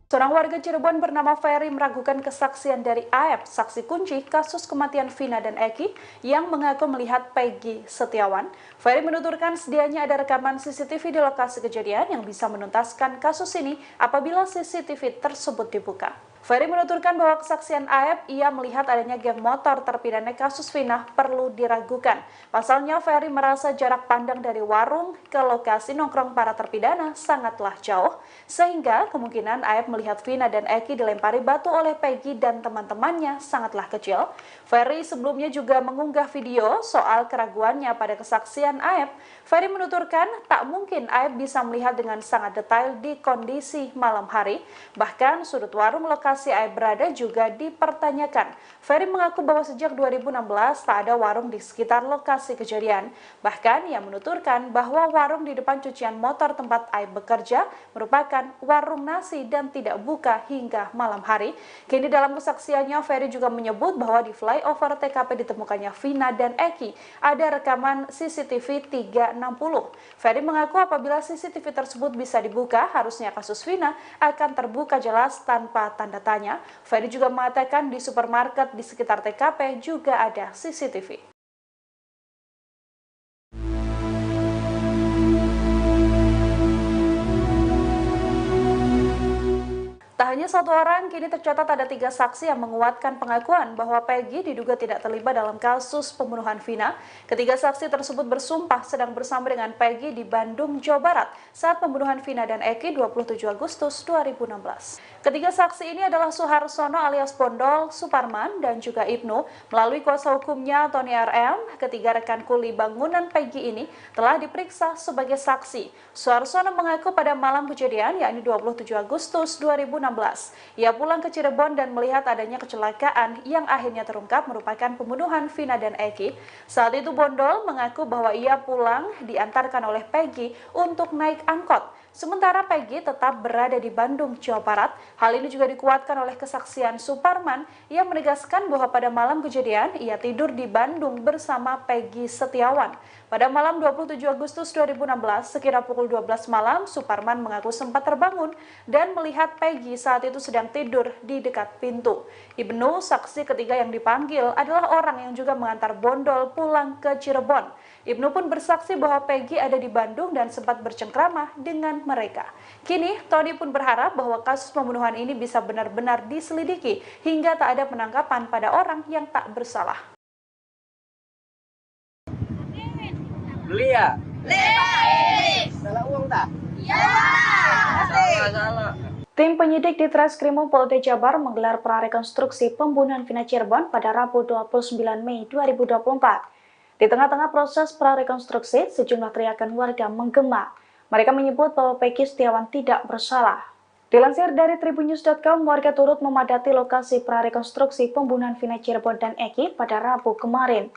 Seorang warga Cirebon bernama Ferry meragukan kesaksian dari Aep, saksi kunci kasus kematian Vina dan Eki yang mengaku melihat Peggy Setiawan. Ferry menuturkan sedianya ada rekaman CCTV di lokasi kejadian yang bisa menuntaskan kasus ini apabila CCTV tersebut dibuka. Ferry menuturkan bahwa kesaksian Aep ia melihat adanya geng motor terpidana kasus Vina perlu diragukan. Pasalnya Ferry merasa jarak pandang dari warung ke lokasi nongkrong para terpidana sangatlah jauh, sehingga kemungkinan Aep melihat Vina dan Eki dilempari batu oleh Peggy dan teman-temannya sangatlah kecil. Ferry sebelumnya juga mengunggah video soal keraguannya pada kesaksian Aep. Ferry menuturkan tak mungkin Aep bisa melihat dengan sangat detail di kondisi malam hari, bahkan sudut warung lokasi Aep berada juga dipertanyakan. Ferry mengaku bahwa sejak 2016 tak ada warung di sekitar lokasi kejadian. Bahkan ia menuturkan bahwa warung di depan cucian motor tempat Aep bekerja merupakan warung nasi dan tidak buka hingga malam hari. Kini dalam kesaksiannya Ferry juga menyebut bahwa di flyover TKP ditemukannya Vina dan Eki ada rekaman CCTV 360. Ferry mengaku apabila CCTV tersebut bisa dibuka, harusnya kasus Vina akan terbuka jelas tanpa tanda tanya. Ferry juga mengatakan di supermarket di sekitar TKP juga ada CCTV. Tak hanya satu orang, kini tercatat ada 3 saksi yang menguatkan pengakuan bahwa Peggy diduga tidak terlibat dalam kasus pembunuhan Vina. Ketiga saksi tersebut bersumpah sedang bersama dengan Peggy di Bandung, Jawa Barat saat pembunuhan Vina dan Eki 27 Agustus 2016. Ketiga saksi ini adalah Suharsono alias Bondol, Suparman, dan juga Ibnu. Melalui kuasa hukumnya Tony RM, ketiga rekan kuli bangunan Peggy ini telah diperiksa sebagai saksi. Suharsono mengaku pada malam kejadian, yakni 27 Agustus 2016, ia pulang ke Cirebon dan melihat adanya kecelakaan yang akhirnya terungkap merupakan pembunuhan Vina dan Eki. Saat itu Bondol mengaku bahwa ia pulang diantarkan oleh Peggy untuk naik angkot. Sementara Peggy tetap berada di Bandung, Jawa Barat. Hal ini juga dikuatkan oleh kesaksian Suparman yang menegaskan bahwa pada malam kejadian ia tidur di Bandung bersama Peggy Setiawan. Pada malam 27 Agustus 2016, sekitar pukul 12 malam, Suparman mengaku sempat terbangun dan melihat Peggy saat itu sedang tidur di dekat pintu. Ibnu, saksi ketiga yang dipanggil, adalah orang yang juga mengantar Bondol pulang ke Cirebon. Ibnu pun bersaksi bahwa Peggy ada di Bandung dan sempat bercengkrama dengan mereka. Kini, Tony pun berharap bahwa kasus pembunuhan ini bisa benar-benar diselidiki hingga tak ada penangkapan pada orang yang tak bersalah. Beli ya? Beli. Salah uang tak? Ya. Salah. Tim penyidik di Treskrimum Polda Jabar menggelar prarekonstruksi pembunuhan Vina Cirebon pada Rabu 29 Mei 2024. Di tengah-tengah proses prarekonstruksi, sejumlah teriakan warga menggema. Mereka menyebut bahwa Peggy Setiawan tidak bersalah. Dilansir dari tribunnews.com, warga turut memadati lokasi prarekonstruksi pembunuhan Vina Cirebon dan Eki pada Rabu kemarin.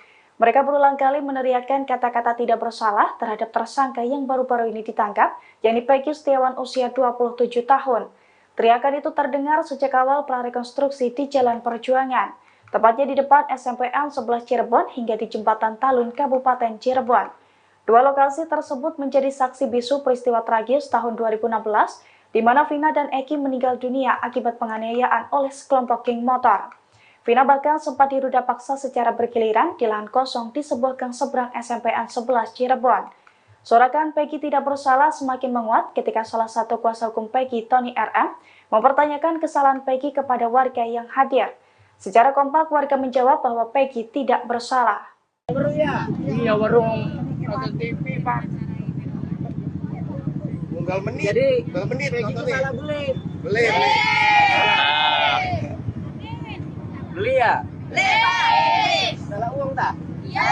Mereka berulang kali meneriakkan kata-kata tidak bersalah terhadap tersangka yang baru-baru ini ditangkap, yakni Peggy Setiawan usia 27 tahun. Teriakan itu terdengar sejak awal prarekonstruksi di Jalan Perjuangan, tepatnya di depan SMPN 11 Cirebon hingga di Jembatan Talun, Kabupaten Cirebon. Dua lokasi tersebut menjadi saksi bisu peristiwa tragis tahun 2016, di mana Vina dan Eki meninggal dunia akibat penganiayaan oleh sekelompok geng motor. Vina bahkan sempat diruda paksa secara bergiliran di lahan kosong di sebuah gang seberang SMPN 11 Cirebon. Sorakan Peggy tidak bersalah semakin menguat ketika salah satu kuasa hukum Peggy, Tony RM, mempertanyakan kesalahan Peggy kepada warga yang hadir. Secara kompak warga menjawab bahwa Peggy tidak bersalah. Warung ya? Iya, warung nonton TV, Pak. Unggal menit. Jadi, Peggy itu salah beli. Beli. Beli ya? Beli. Salah uang tak? Ya.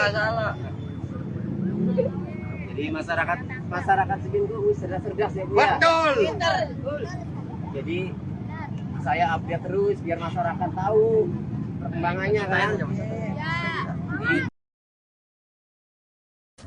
Salah. Jadi masyarakat Sebintu cerdas ya, Bu ya? Betul. Jadi saya update terus biar masyarakat tahu perkembangannya kan.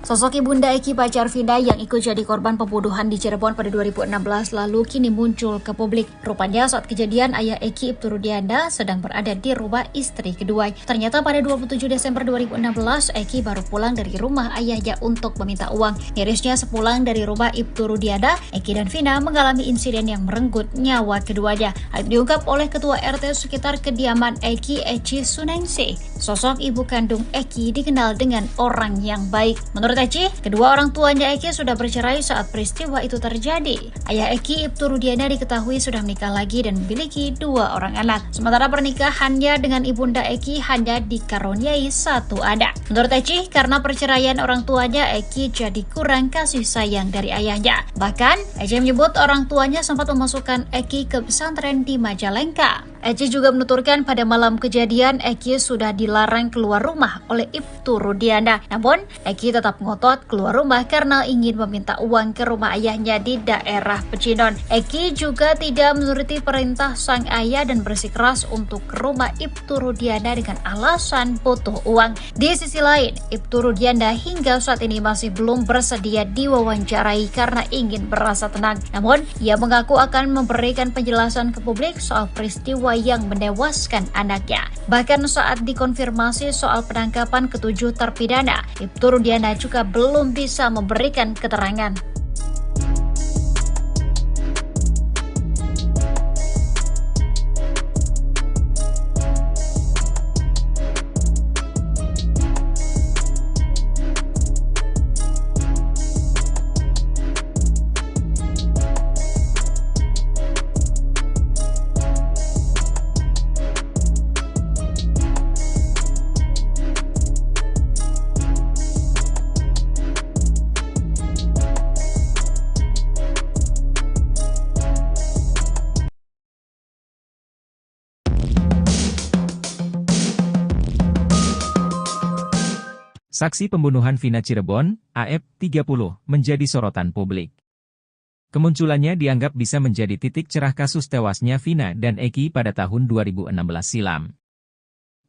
Sosok Ibunda Eki pacar Vina yang ikut jadi korban pembunuhan di Cirebon pada 2016 lalu kini muncul ke publik. Rupanya saat kejadian ayah Eki Ibtu Rudiana sedang berada di rumah istri kedua. Ternyata pada 27 Desember 2016 Eki baru pulang dari rumah ayahnya untuk meminta uang. Mirisnya sepulang dari rumah Ibtu Rudiana, Eki dan Vina mengalami insiden yang merenggut nyawa keduanya. Hal itu diungkap oleh Ketua RT sekitar kediaman Eki, Eci Suningsih. Sosok ibu kandung Eki dikenal dengan orang yang baik. Menurut Eci, kedua orang tuanya Eki sudah bercerai saat peristiwa itu terjadi. Ayah Eki, Ibtu Rudiana, diketahui sudah menikah lagi dan memiliki 2 orang anak. Sementara pernikahannya dengan Ibunda Eki hanya dikaruniai 1 anak. Menurut Eci, karena perceraian orang tuanya, Eki jadi kurang kasih sayang dari ayahnya. Bahkan, Eci menyebut orang tuanya sempat memasukkan Eki ke pesantren di Majalengka. Eci juga menuturkan pada malam kejadian Eki sudah dilarang keluar rumah oleh Ibtu Rudiana. Namun, Eki tetap ngotot keluar rumah karena ingin meminta uang ke rumah ayahnya di daerah Pecinon. Eki juga tidak menuruti perintah sang ayah dan bersikeras untuk ke rumah Ibtu Rudiana dengan alasan butuh uang. Di sisi lain, Ibtu Rudiana hingga saat ini masih belum bersedia diwawancarai karena ingin berasa tenang. Namun, ia mengaku akan memberikan penjelasan ke publik soal peristiwa yang menewaskan anaknya. Bahkan saat dikonfirmasi soal penangkapan ke-7 terpidana, Ibtu Rudiana juga belum bisa memberikan keterangan. Saksi pembunuhan Vina Cirebon, AF 30, menjadi sorotan publik. Kemunculannya dianggap bisa menjadi titik cerah kasus tewasnya Vina dan Eki pada tahun 2016 silam.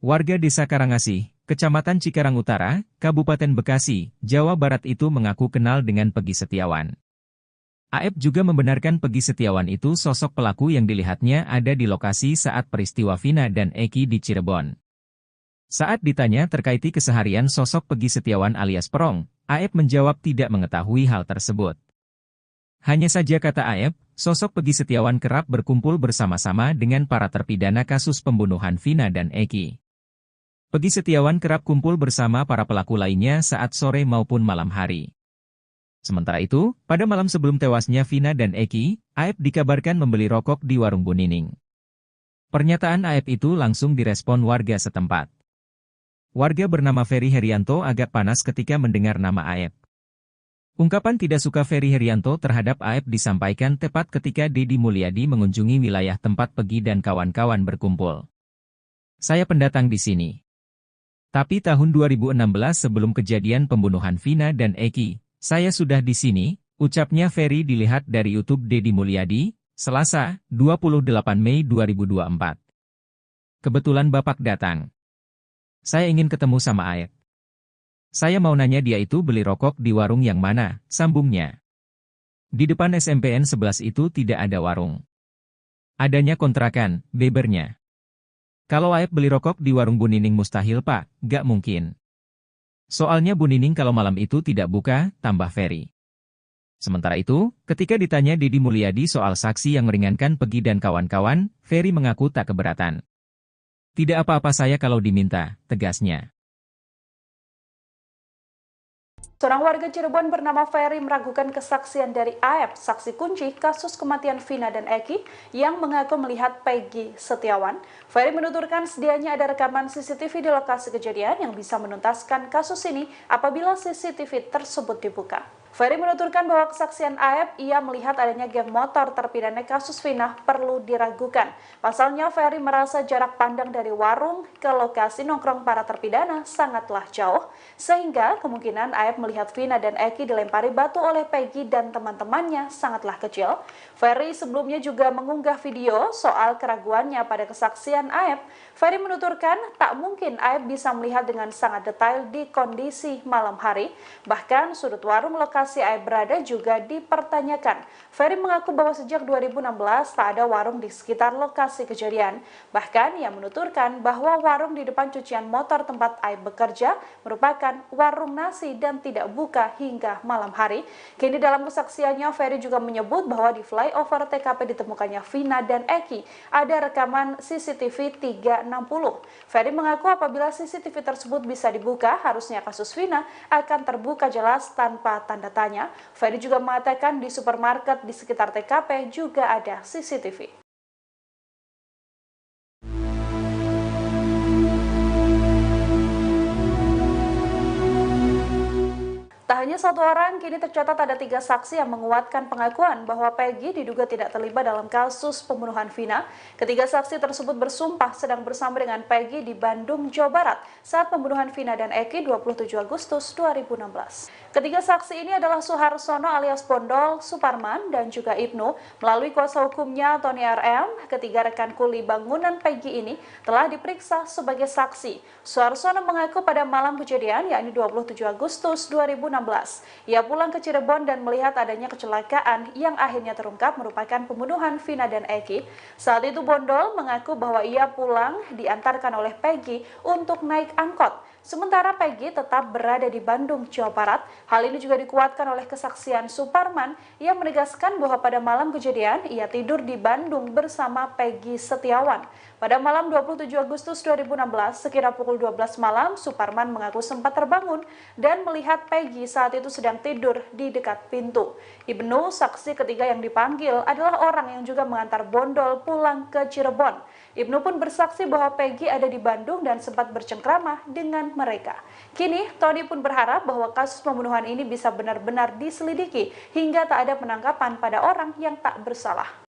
Warga Desa Karangasih, Kecamatan Cikarang Utara, Kabupaten Bekasi, Jawa Barat itu mengaku kenal dengan Pegi Setiawan. AF juga membenarkan Pegi Setiawan itu sosok pelaku yang dilihatnya ada di lokasi saat peristiwa Vina dan Eki di Cirebon. Saat ditanya terkait keseharian sosok Pegi Setiawan alias Perong, AF menjawab tidak mengetahui hal tersebut. Hanya saja kata AF, sosok Pegi Setiawan kerap berkumpul bersama-sama dengan para terpidana kasus pembunuhan Vina dan Eki. Pegi Setiawan kerap kumpul bersama para pelaku lainnya saat sore maupun malam hari. Sementara itu, pada malam sebelum tewasnya Vina dan Eki, AF dikabarkan membeli rokok di warung Bu Nining. Pernyataan AF itu langsung direspon warga setempat. Warga bernama Ferry Herianto agak panas ketika mendengar nama AF. Ungkapan tidak suka Ferry Herianto terhadap AF disampaikan tepat ketika Deddy Mulyadi mengunjungi wilayah tempat Pegi dan kawan-kawan berkumpul. Saya pendatang di sini. Tapi tahun 2016 sebelum kejadian pembunuhan Vina dan Eki, saya sudah di sini, ucapnya Ferry dilihat dari YouTube Deddy Mulyadi, Selasa, 28 Mei 2024. Kebetulan Bapak datang. Saya ingin ketemu sama AF. Saya mau nanya dia itu beli rokok di warung yang mana, sambungnya. Di depan SMPN 11 itu tidak ada warung. Adanya kontrakan, bebernya. Kalau AF beli rokok di warung Bu Nining mustahil Pak, gak mungkin. Soalnya Bu Nining kalau malam itu tidak buka, tambah Ferry. Sementara itu, ketika ditanya Deddy Mulyadi soal saksi yang meringankan Pegi dan kawan-kawan, Ferry mengaku tak keberatan. Tidak apa-apa saya kalau diminta, tegasnya. Seorang warga Cirebon bernama Ferry meragukan kesaksian dari AF, saksi kunci kasus kematian Vina dan Eki, yang mengaku melihat Pegi Setiawan. Ferry menuturkan sedianya ada rekaman CCTV di lokasi kejadian yang bisa menuntaskan kasus ini apabila CCTV tersebut dibuka. Ferry menuturkan bahwa kesaksian Aep, ia melihat adanya geng motor terpidana kasus Vina perlu diragukan. Pasalnya, Ferry merasa jarak pandang dari warung ke lokasi nongkrong para terpidana sangatlah jauh, sehingga kemungkinan Aep melihat Vina dan Eki dilempari batu oleh Peggy dan teman-temannya sangatlah kecil. Ferry sebelumnya juga mengunggah video soal keraguannya pada kesaksian Aep. Ferry menuturkan tak mungkin Aep bisa melihat dengan sangat detail di kondisi malam hari, bahkan sudut warung lokasi Aep berada juga dipertanyakan. Ferry mengaku bahwa sejak 2016 tak ada warung di sekitar lokasi kejadian. Bahkan ia menuturkan bahwa warung di depan cucian motor tempat Aep bekerja merupakan warung nasi dan tidak buka hingga malam hari. Kini dalam kesaksiannya, Ferry juga menyebut bahwa di flyover TKP ditemukannya Vina dan Eki ada rekaman CCTV 360. Ferry mengaku apabila CCTV tersebut bisa dibuka, harusnya kasus Vina akan terbuka jelas tanpa tanda tanya. Ferry juga mengatakan di supermarket di sekitar TKP juga ada CCTV. Tak hanya satu orang, kini tercatat ada 3 saksi yang menguatkan pengakuan bahwa Peggy diduga tidak terlibat dalam kasus pembunuhan Vina. Ketiga saksi tersebut bersumpah sedang bersama dengan Peggy di Bandung, Jawa Barat saat pembunuhan Vina dan Eki 27 Agustus 2016. Ketiga saksi ini adalah Suharsono alias Bondol, Suparman, dan juga Ibnu. Melalui kuasa hukumnya Tony RM, ketiga rekan kuli bangunan Peggy ini telah diperiksa sebagai saksi. Suharsono mengaku pada malam kejadian, yakni 27 Agustus 2016, ia pulang ke Cirebon dan melihat adanya kecelakaan yang akhirnya terungkap merupakan pembunuhan Vina dan Eki. Saat itu Bondol mengaku bahwa ia pulang diantarkan oleh Peggy untuk naik angkot. Sementara Peggy tetap berada di Bandung, Jawa Barat. Hal ini juga dikuatkan oleh kesaksian Suparman yang menegaskan bahwa pada malam kejadian ia tidur di Bandung bersama Peggy Setiawan. Pada malam 27 Agustus 2016, sekira pukul 12 malam, Suparman mengaku sempat terbangun dan melihat Peggy saat itu sedang tidur di dekat pintu. Ibnu, saksi ketiga yang dipanggil, adalah orang yang juga mengantar Bondol pulang ke Cirebon. Ibnu pun bersaksi bahwa Peggy ada di Bandung dan sempat bercengkrama dengan mereka. Kini, Tony pun berharap bahwa kasus pembunuhan ini bisa benar-benar diselidiki hingga tak ada penangkapan pada orang yang tak bersalah.